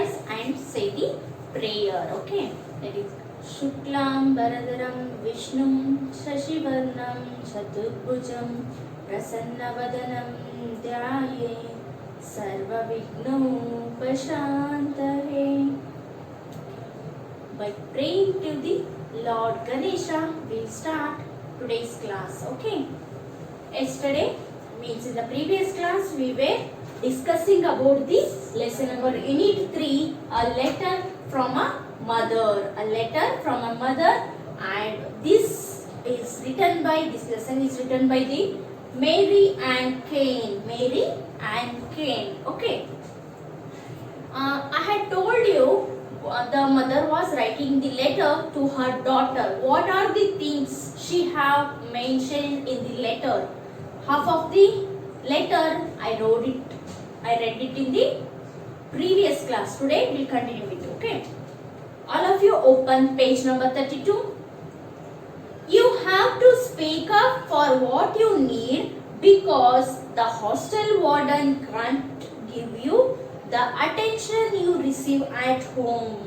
memorize and say the prayer. Okay, that is Shuklam Baradaram Vishnum Shashivarnam Chaturbhujam Prasannavadanam Dhyaye Sarva Vignopashantahe. By praying to the Lord Ganesha, we'll start today's class. Okay. Yesterday, means in the previous class, we were discussing about the lesson number Unit 3, a letter from a mother. A letter from a mother, and this lesson is written by the Mary and Cain. Mary and Cain. Okay. I had told you the mother was writing the letter to her daughter. What are the things she have mentioned in the letter? Half of the letter I read it in the previous class. Today we'll continue with you. Okay. All of you open page number 32. You have to speak up for what you need because the hostel warden can't give you the attention you receive at home.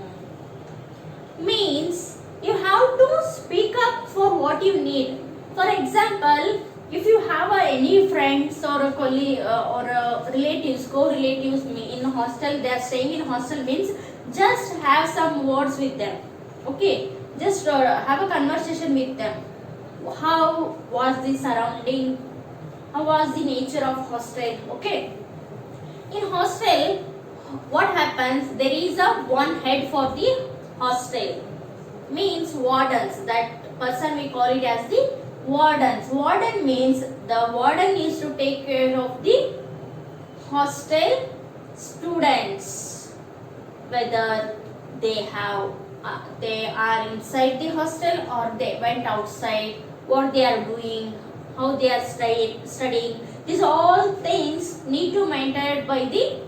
Means you have to speak up for what you need. For example, if you have any friends or a colleague or relatives, co-relatives in hostel, they are staying in hostel, means just have some words with them. Okay, just have a conversation with them. How was the surrounding? How was the nature of hostel? Okay, in hostel, what happens? There is a one head for the hostel. Means wardens. That person we call it as the wardens. Warden means the warden needs to take care of the hostel students, whether they are inside the hostel or they went outside, what they are doing, how they are studying. These all things need to be maintained by the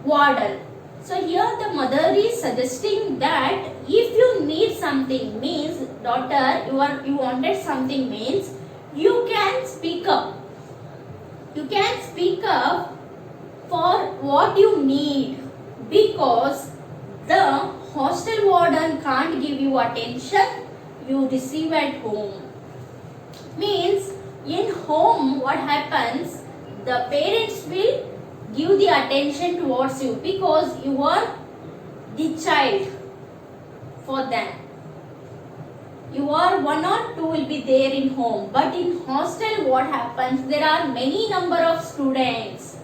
warden. So here the mother is suggesting that if you need something, means daughter, you wanted something, means you can speak up. You can speak up for what you need because the hostel warden can't give you attention you receive at home. Means in home what happens? The parents will give the attention towards you because you are the child for them. You are one or two will be there in home, but in hostel what happens? There are many number of students,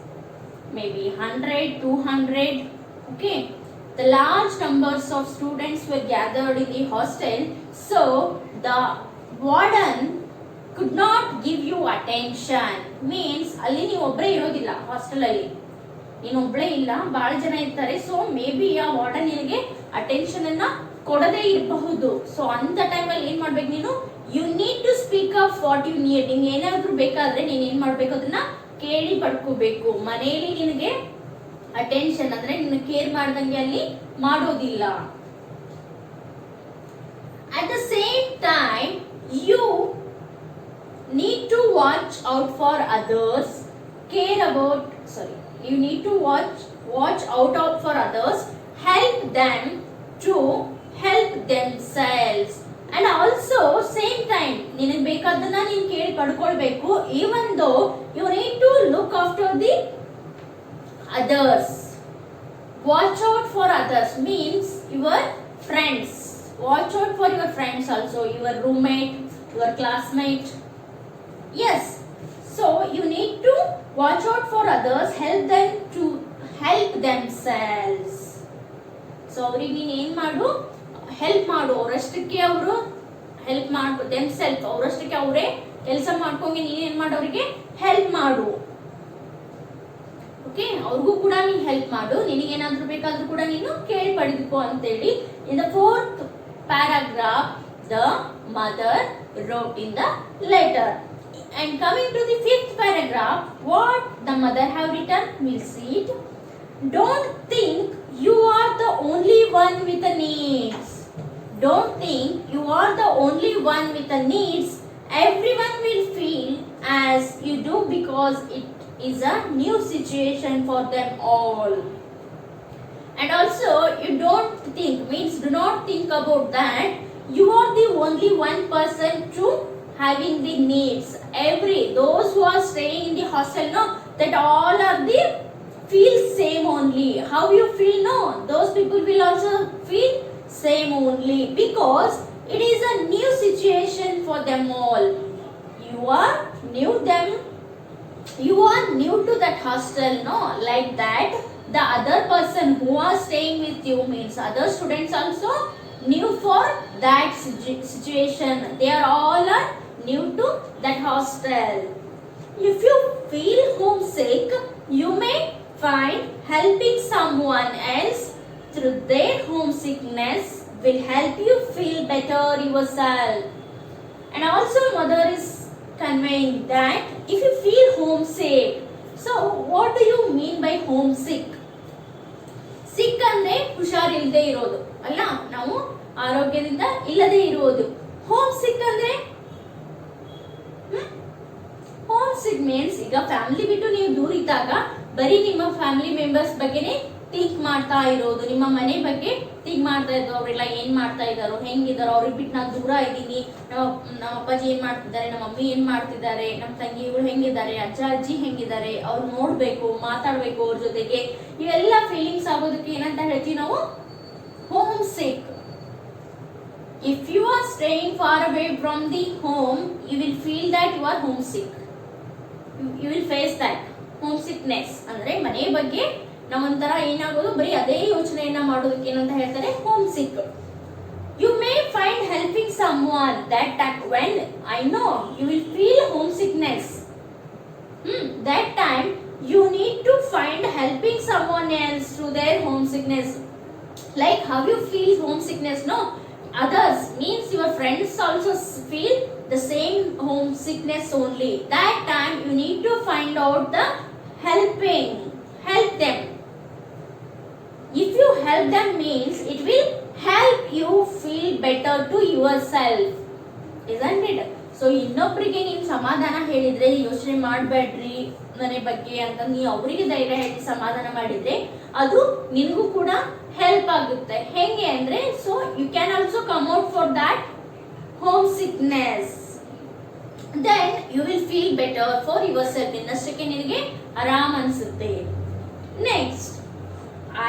maybe 100, 200. Okay, the large numbers of students were gathered in the hostel, so the warden could not give you attention. Means ಅಲ್ಲಿ ನೀವು ಒಬ್ಬರೇ ಇರೋದಿಲ್ಲ hostel ಅಲ್ಲಿ, ನೀನು ಒಬ್ಬಳೇ ಇಲ್ಲ, ಬಹಳ ಜನ ಇರ್ತಾರೆ. ಸೊ ಮೇ ಬಿ ಆ ವಾರ್ಡನ್ ನಿನಗೆ ಅಟೆನ್ಷನ್ ಅನ್ನ ಕೊಡದೇ ಇರಬಹುದು. ಸೊ ಅಂತ ಟೈಮಲ್ಲಿ ಏನ್ ಮಾಡ್ಬೇಕು ನೀನು? You need to speak up what you need. ನಿಂಗೆ ಏನಾದ್ರೂ ಬೇಕಾದ್ರೆ ನೀನ್ ಏನ್ ಮಾಡ್ಬೇಕು? ಅದನ್ನ ಕೇಳಿ ಪಡ್ಕೋಬೇಕು. ಮನೆಯಲ್ಲಿ ನಿನಗೆ ಅಟೆನ್ಷನ್ ಅಂದ್ರೆ ನಿನ್ನ ಕೇರ್ ಮಾಡ್ದಂಗೆ ಅಲ್ಲಿ ಮಾಡೋದಿಲ್ಲ. At the same time you need to watch out for others, you need to watch out for others, help them to help themselves, and also same time ನಿನಗೆ ಬೇಕಾದನ್ನ ನೀನು ಕೇಳಿ ಪಡ್ಕೊಳ್ಬೇಕು. even though you need to look after the others. Watch out for others means your friends. Watch out for your friends also, your roommate, your classmate. Yes, so you need to watch out for others, help them to help themselves. So ಅವರಿಗೆ ನೀನು ಏನು ಮಾಡು? Help ಮಾಡು. ಅವರಷ್ಟಕ್ಕೆ ಅವರು help ಮಾಡು. themselves ಅವರಷ್ಟಕ್ಕೆ ಅವರೇ ಕೆಲಸ ಮಾಡ್ಕೊಂಡು ನೀನು ಏನು ಮಾಡು? ಅವರಿಗೆ ಹೆಲ್ಪ್ ಮಾಡು. ಓಕೆ, ಅವ್ರಿಗೂ ಕೂಡ ನೀನು ಹೆಲ್ಪ್ ಮಾಡು. ನಿನಗೇನಾದ್ರೂ ಬೇಕಾದ್ರೂ ಕೂಡ ನೀನು ಕೇಳಿ ಪಡೆದುಕೋ ಅಂತೇಳಿ in the 4th paragraph the mother wrote in the letter. And coming to the 5th paragraph, what the mother have written, we'll see it. Don't think you are the only one with the needs. Don't think you are the only one with the needs. Everyone will feel as you do because it is a new situation for them all. And also you don't think, means do not think about that you are the only one person to having the needs. Those who are staying in the hostel, no, that all are the feel same only. How you feel, no, those people will also feel same only, because it is a new situation for them all. You are new to that hostel, no, like that the other person who are staying with you, means other students also new for that situation. They are all new to that hostel. If you feel homesick, you may find helping someone else through their homesickness will help you feel better yourself. And also mother is conveying that if you feel homesick, so what do you mean by homesick? ಸಿಕ್ ಅಂದ್ರೆ ಹುಷಾರಿಲ್ಲದೆ ಇರೋದು ಅಲ್ಲ, ನಾವು ಆರೋಗ್ಯದಿಂದ ಇಲ್ಲದೆ ಇರುವುದು. Home ಸಿಕ್ ಅಂದ್ರೆ home ಸಿಕ್ means ಈಗ family ಬಿಟ್ಟು ನೀವು ದೂರ ಇದ್ದಾಗ ಬರೀ ನಿಮ್ಮ ಫ್ಯಾಮಿಲಿ ಮೆಂಬರ್ಸ್ ಬಗ್ಗೆನೇ ಥಿಂಕ್ ಮಾಡ್ತಾ ಇರೋದು, ನಿಮ್ಮ ಮನೆ ಬಗ್ಗೆ ಥಿಂಕ್ ಮಾಡ್ತಾ ಇದ್ದು, ಅವರೆಲ್ಲ ಏನ್ ಮಾಡ್ತಾ ಇದ್ದಾರೋ, ಹೆಂಗಿದಾರೋ, ಅವ್ರಿಗೆ ಬಿಟ್ಟು ನಾನು ದೂರ ಇದ್ದೀನಿ, ನಮ್ಮ ಅಪ್ಪಾಜಿ ಏನ್ ಮಾಡ್ತಿದ್ದಾರೆ, ನಮ್ಮ ಮಮ್ಮಿ ಏನ್ ಮಾಡ್ತಿದ್ದಾರೆ, ನಮ್ಮ ತಂಗಿಗಳು ಹೆಂಗಿದ್ದಾರೆ, ಅಜ್ಜ ಅಜ್ಜಿ ಹೆಂಗಿದ್ದಾರೆ, ಅವ್ರು ನೋಡ್ಬೇಕು, ಮಾತಾಡ್ಬೇಕು ಅವ್ರ ಜೊತೆಗೆ, ಇವೆಲ್ಲ ಫೀಲಿಂಗ್ಸ್ ಆಗೋದಕ್ಕೆ ಏನಂತ ಹೇಳ್ತೀವಿ ನಾವು, homesick. If you are staying far away from the home, you will feel that you are homesick. You will face that homesickness. ಅಂದ್ರೆ ಮನೆ ಬಗ್ಗೆ ನಾವೊಂಥರ ಏನಾಗೋದು, ಬರೀ ಅದೇ ಯೋಚನೆಯನ್ನ ಮಾಡೋದಕ್ಕೆ ಏನಂತ ಹೇಳ್ತಾರೆ, homesick. You may find helping someone that when I know you will feel homesickness. That time you need to find helping someone else through their homesickness. Like how you feel homesickness, no? Others means your friends also feel the same homesickness only. That time you need to find out the help them. If you help them means it will help you feel better to yourself, isn't it? So ಇನ್ನೊಬ್ಬರಿಗೆ ನೀವು ಸಮಾಧಾನ ಹೇಳಿದ್ರೆ, ಯೋಚನೆ ಮಾಡಬೇಡ್ರಿ ಮನೆ ಬಗ್ಗೆ ಅಂತ ನೀವು ಅವರಿಗೆ ಧೈರ್ಯ ಹೇಳಿ ಸಮಾಧಾನ ಮಾಡಿದ್ರೆ ಅದು ನಿನಗೂ ಕೂಡ ಹೆಲ್ಪ್ ಆಗುತ್ತೆ. ಹೆಂಗೆ ಅಂದ್ರೆ, so you can also come out for that homesickness. Then you will feel better for yourself. ಇನ್ನಷ್ಟಕ್ಕೆ ನಿನಗೆ ಆರಾಮ್ ಅನ್ಸುತ್ತೆ. Next,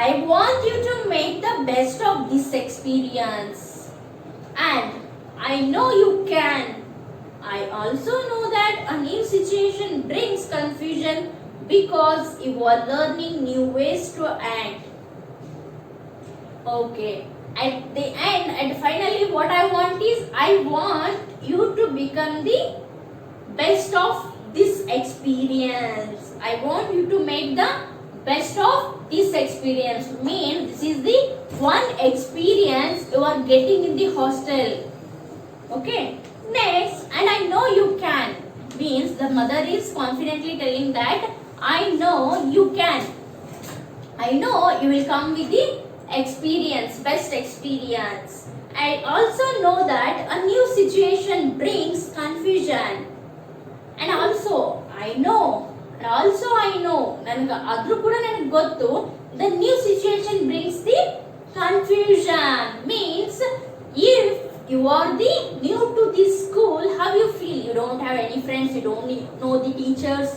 I want you to make the best of this experience, and I know you can. I also know that a new situation brings confusion because you are learning new ways to act. Okay, at the end and finally what I want is, I want you to become the best of this experience. I want you to make the best of this experience. Means this is the one experience you are getting in the hostel. Okay, next, and I know you can means the mother is confidently telling that I know you can. I know you will come with the experience, best experience. I also know that a new situation brings confusion, and also I know ನನಗೆ ಆದ್ರೂ ಕೂಡ ನನಗೆ ಗೊತ್ತು, the new situation brings the confusion. Means if you are the new to this school, how you feel? You don't have any friends, you don't know the teachers,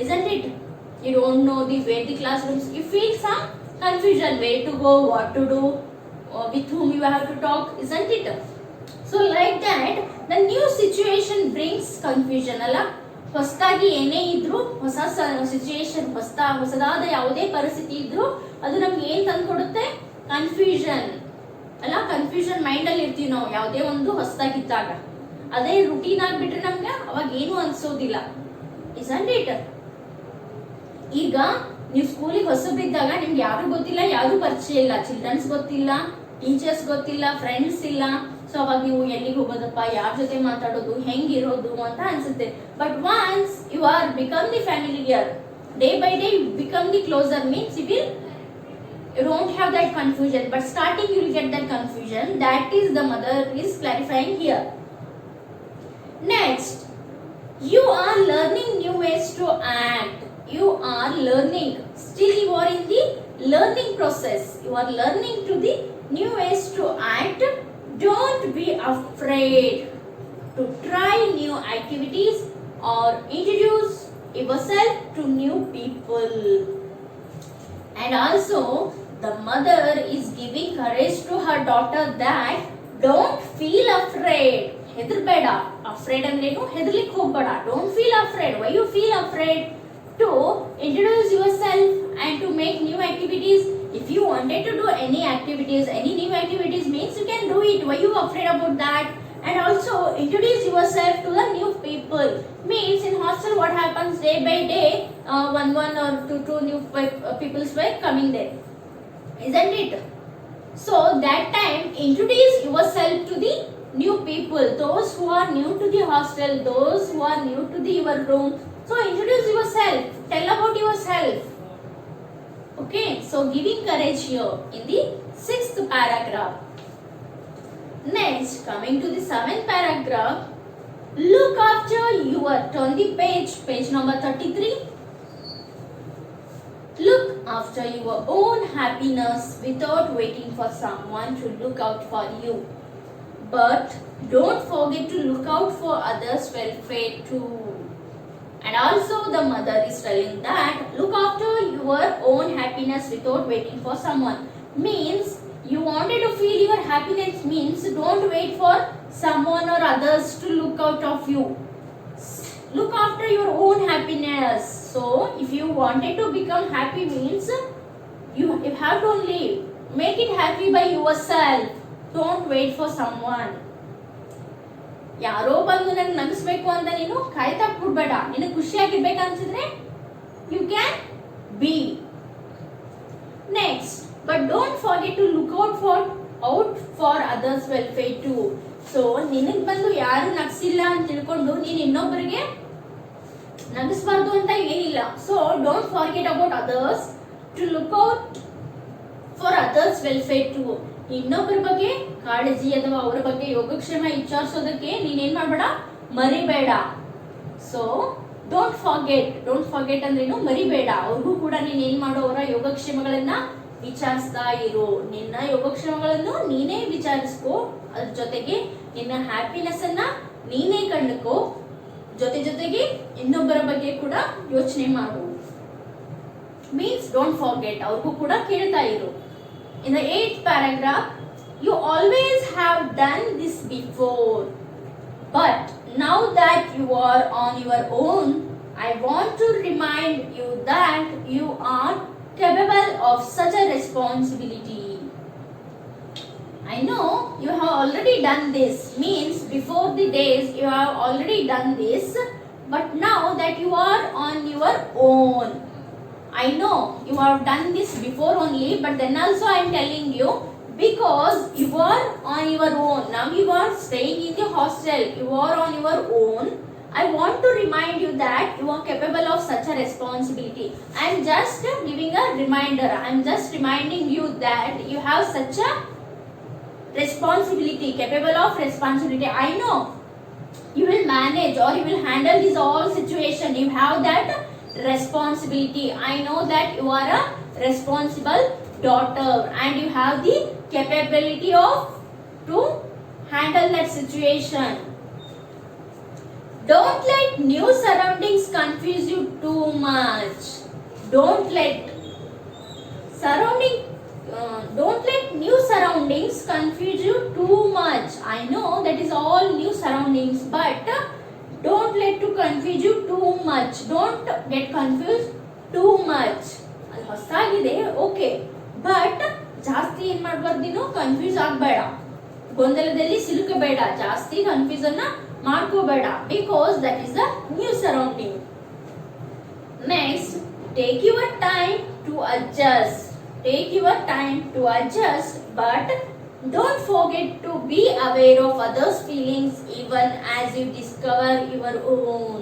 isn't it? You don't know where the classrooms. You feel some confusion, where to go, what to do, with whom you have to talk, isn't it? So like that, the new situation brings confusion. ಅಲ್ಲ, ಹೊಸದಾಗಿ ಏನೇ ಇದ್ರು, ಹೊಸ situation, ಹೊಸದಾದ ಯಾವುದೇ ಪರಿಸ್ಥಿತಿ ಇದ್ರು ಅದು ನಮ್ಗೆ ಏನ್ ತಂದ್ಕೊಡುತ್ತೆ? ಕನ್ಫ್ಯೂಷನ್ ಅಲ್ಲ. ಕನ್ಫ್ಯೂಷನ್ ಮೈಂಡ್ ಅಲ್ಲಿ ಇರ್ತೀವಿ ನಾವು ಯಾವುದೇ ಒಂದು ಹೊಸದಾಗಿದ್ದಾಗ. ಅದೇ ರುಟೀನ್ ಆಗ್ಬಿಟ್ರೆ ನಮ್ಗೆ ಅವಾಗ ಏನು ಅನ್ಸೋದಿಲ್ಲ, isn't it? ಈಗ ನೀವು ಸ್ಕೂಲಿಗೆ ಹೊಸಬಿದ್ದಾಗ ನಿಮ್ಗೆ ಯಾರು ಗೊತ್ತಿಲ್ಲ, ಯಾರು ಪರಿಚಯ ಇಲ್ಲ, ಚಿಲ್ಡ್ರನ್ಸ್ ಗೊತ್ತಿಲ್ಲ, ಟೀಚರ್ಸ್ ಗೊತ್ತಿಲ್ಲ, ಫ್ರೆಂಡ್ಸ್ ಇಲ್ಲ. ಸೊ ಅವಾಗ ನೀವು ಎಲ್ಲಿಗೆ ಹೋಗೋದಪ್ಪ, ಯಾರ ಜೊತೆ ಮಾತಾಡೋದು, ಹೆಂಗಿರೋದು ಅಂತ ಅನ್ಸುತ್ತೆ. But once you are become the familiar, day by day you become the closer, means you don't have that confusion, but starting you will get that confusion. That is the mother is clarifying here. Next, you are learning new ways to act. You are learning, still you are in the learning process. You are learning to the new ways to act. Don't be afraid to try new activities or introduce yourself to new people. And also the mother is giving courage to her daughter that don't feel afraid. ಹೆದರ್ಬೇಡ. afraid ಅಂದ್ರೇನು? ಹೆದರ್ಲಿಕ್ಕೆ ಹೋಗಬೇಡ. don't feel afraid. why you feel afraid? to introduce yourself and to make new activities. If you wanted to do any activities, any new activities means you can do it. Why you afraid about that? And also introduce yourself to the new people. Means in hostel what happens day by day, one or two new peoples were coming there, isn't it? So that time introduce yourself to the new people, those who are new to the hostel, those who are new to the your room. So introduce yourself, tell about yourself. Okay, so giving courage here in the 6th paragraph. Next, coming to the 7th paragraph, look after your, turn the page number 33. Look after your own happiness without waiting for someone to look out for you. But don't forget to look out for others' welfare too. And also the mother is telling that look after your own happiness without waiting for someone. Means you wanted to feel your happiness means don't wait for someone or others to look out of you. Look after your own happiness. So if you wanted to become happy means you have to only make it happy by yourself. Don't wait for someone. ಯಾರೋ ಬಂದು ನನಗೆ ನಗಿಸ್ಬೇಕು ಅಂತ ನೀನು ಕಾಯ್ತಾ ಕೂಡಬೇಡ. ನಿನಗೆ ಖುಷಿಯಾಗಿರ್ಬೇಕು ಅನ್ಸಿದ್ರೆ you can be. Next, but don't forget to look out for others welfare too. So ನಿನಗೆ ಬಂದು ಯಾರು ನಗಿಸಿಲ್ಲ ಅಂತ ತಿಳ್ಕೊಂಡು ನೀನು ಇನ್ನೊಬ್ಬರಿಗೆ ನಗಿಸ್ಬಾರ್ದು ಅಂತ ಏನಿಲ್ಲ. So don't forget about others, to look out for others welfare too. ಇನ್ನೊಬ್ಬರ ಬಗ್ಗೆ ಕಾಳಜಿ ಅಥವಾ ಅವರ ಬಗ್ಗೆ ಯೋಗಕ್ಷೇಮ ವಿಚಾರಿಸೋದಕ್ಕೆ ನೀನೇನ್ ಮಾಡಬೇಡ, ಮರಿಬೇಡ. ಸೊ ಡೋಂಟ್ ಫಾರ್ಗೆಟ್ ಅಂದ್ರೇನು? ಮರಿಬೇಡ. ಅವ್ರಿಗೂ ಕೂಡ ನೀನ್ ಏನ್ ಮಾಡೋ, ಅವರ ಯೋಗಕ್ಷೇಮಗಳನ್ನ ವಿಚಾರಿಸ್ತಾ ಇರು. ನಿನ್ನ ಯೋಗಕ್ಷೇಮಗಳನ್ನು ನೀನೇ ವಿಚಾರಿಸ್ಕೋ. ಅದ್ರ ಜೊತೆಗೆ ನಿನ್ನ ಹ್ಯಾಪಿನೆಸ್ ಅನ್ನ ನೀನೇ ಕಂಡುಕೋ. ಜೊತೆಗೆ ಇನ್ನೊಬ್ಬರ ಬಗ್ಗೆ ಕೂಡ ಯೋಚನೆ ಮಾಡು. ಮೀನ್ಸ್ ಡೋಂಟ್ ಫಾರ್ಗೆಟ್, ಅವ್ರಿಗೂ ಕೂಡ ಕೇಳ್ತಾ ಇರು. In the 8th paragraph, you always have done this before, but now that you are on your own, I want to remind you that you are capable of such a responsibility. I know you have already done this, means before the days you have already done this, but now that you are on your own, I know you have done this before only, but then also I am telling you, because you are on your own. Now you are staying in the hostel, you are on your own. I want to remind you that you are capable of such a responsibility. I am just giving a reminder. I am just reminding you that you have such a responsibility, capable of responsibility. I know you will manage or you will handle this all situation. You have that responsibility. I know that you are a responsible daughter and you have the capability of to handle that situation. Don't let new surroundings confuse you too much. Don't let new surroundings confuse you too much. I know that is all new surroundings, but don't let to confuse you too much. Don't get confused too much. ಅದು ಹೊಸದಾಗಿದೆ, okay, but ಜಾಸ್ತಿ ಏನ್ ಮಾಡಬಾರ್ದು, ನೀನು confuse ಆಗಬೇಡ, ಗೊಂದಲದಲ್ಲಿ ಸಿಲುಕಬೇಡ, ಜಾಸ್ತಿ confuse ಅನ್ನ ಮಾಡ್ಕೋಬೇಡ, because that is the new surrounding. Next, take your time to adjust. Take your time to adjust, but don't forget to be aware of others' feelings even as you discover your own.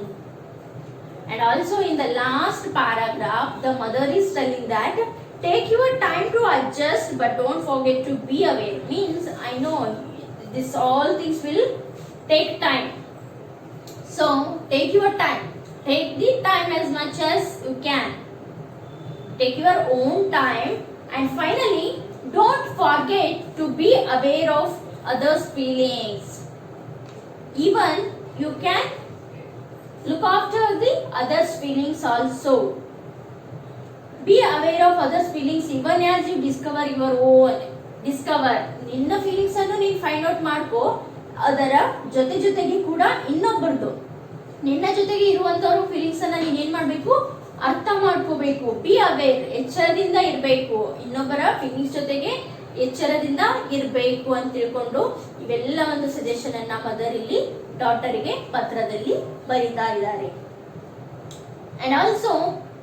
And also in the last paragraph, the mother is telling that take your time to adjust, but don't forget to be aware. Means I know this all things will take time. So take your time. Take the time as much as you can. Take your own time And finally, don't forget to be aware of others' feelings. Even you can look after the others' feelings also. Be aware of others' feelings even as you discover your own. Discover. ನಿನ್ನ feelings ಅನ್ನು ನೀನು find out ಮಾಡ್ಕೋ. ಅದರ ಜೊತೆಗೆ ಕೂಡ ಇನ್ನೊಬ್ಬರದು ನಿನ್ನ ಜೊತೆಗೆ ಇರುವಂತವ್ರ feelings ಅನ್ನ ನೀನ್ ಏನ್ ಮಾಡ್ಬೇಕು, ಅರ್ಥ ಮಾಡ್ಕೋಬೇಕು. ಬಿ ಅವೇರ್, ಎಚ್ಚರದಿಂದ ಇರಬೇಕು. ಇನ್ನೊಬ್ಬರ ಫೀಲಿಂಗ್ಸ್ ಜೊತೆಗೆ ಎಚ್ಚರದಿಂದ ಇರಬೇಕು ಅಂತ ತಿಳ್ಕೊಂಡು ಇವೆಲ್ಲ ಒಂದು ಸಜೆಷನ್ ಅನ್ನ ಮದರ್ ಇಲ್ಲಿ ಡಾಟರಿಗೆ ಪತ್ರದಲ್ಲಿ ಬರೀತಾ ಇದ್ದಾರೆ. And also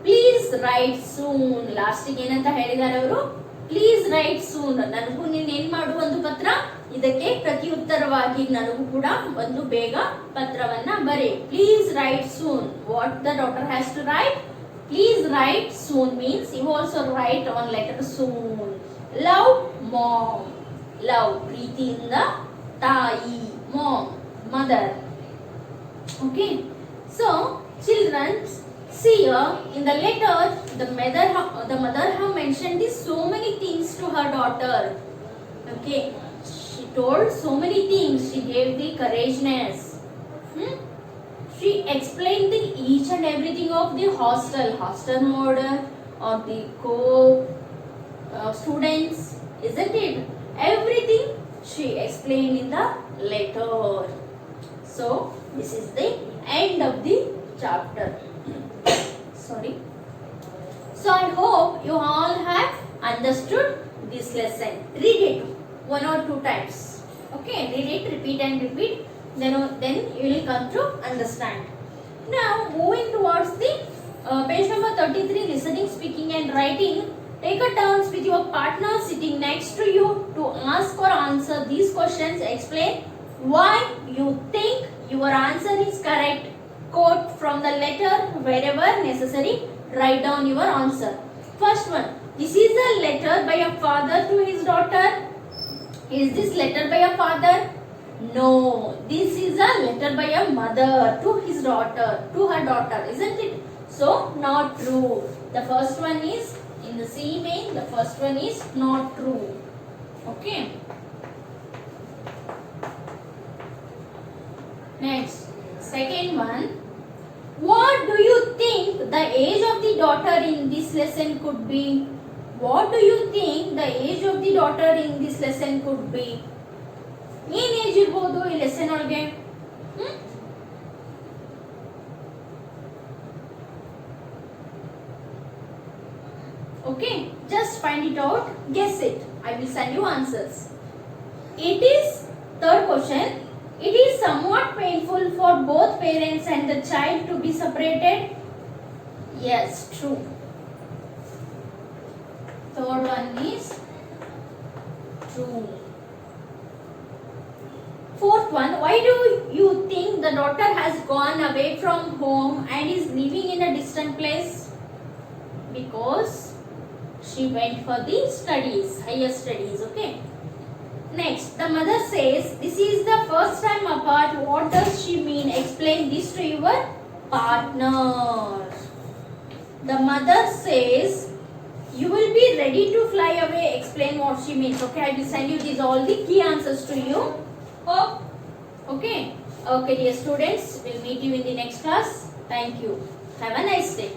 please write soon. ಲಾಸ್ಟಿಗೆ ಏನಂತ ಹೇಳಿದ್ದಾರೆ ಅವರು, ಪ್ಲೀಸ್ ರೈಟ್ ಸೂನ್. ನನಗೂ ನೀನ್ ಏನ್ ಮಾಡು ಒಂದು ಪತ್ರ, ಇದಕ್ಕೆ ಪ್ರತಿ ಉತ್ತರವಾಗಿ ನನಗೂ ಕೂಡ ಒಂದು ಬೇಗ ಪತ್ರವನ್ನ ಬರೆ. Please write soon. What the daughter has to write? Please write soon means you also write an letter soon. Love mom. Love ಪ್ರೀತಿಯಿಂದ ತಾಯಿ. Mom mother. Okay, so children, see here in the letter the mother have mentioned this so many things to her daughter. Okay, she told so many things. She gave the courageousness. She explained the each and everything of the hostel mode or the co students, isn't it? Everything she explained in the letter. So this is the end of the chapter. Sorry. So I hope you all have understood this lesson. Read it one or two times. Okay, read it, repeat and repeat. Then you will come to understand. Now moving towards the page number 33, listening, speaking and writing. Take a turns with your partner sitting next to you to ask or answer these questions. Explain why you think your answer is correct. Quote from the letter wherever necessary. Write down your answer. First one. This is a letter by a father to his daughter. Is this letter by a father? No. This is a letter by a mother to his daughter, to her daughter, isn't it? So not true. The first one is in the C main. The first one is not true. Okay. Next. Second one, what do you think the age of the daughter in this lesson could be? What do you think the age of the daughter in this lesson could be? ಏನ್ age ಇರಬಹುದು ಈ lesson ಒಳಗೆ? Okay, just find it out, guess it. I will send you answers. It is third question. It is somewhat painful for both parents and the child to be separated. Yes, true. Third one is true. Fourth one, why do you think the daughter has gone away from home and is living in a distant place? Because she went for the studies, higher studies. Okay. Next, the mother says, this is the first time apart. What does she mean? Explain this to your partner. The mother says, you will be ready to fly away. Explain what she means. Okay, I will send you these all the key answers to you. Oh, okay. Okay, dear students, we'll meet you in the next class. Thank you. Have a nice day.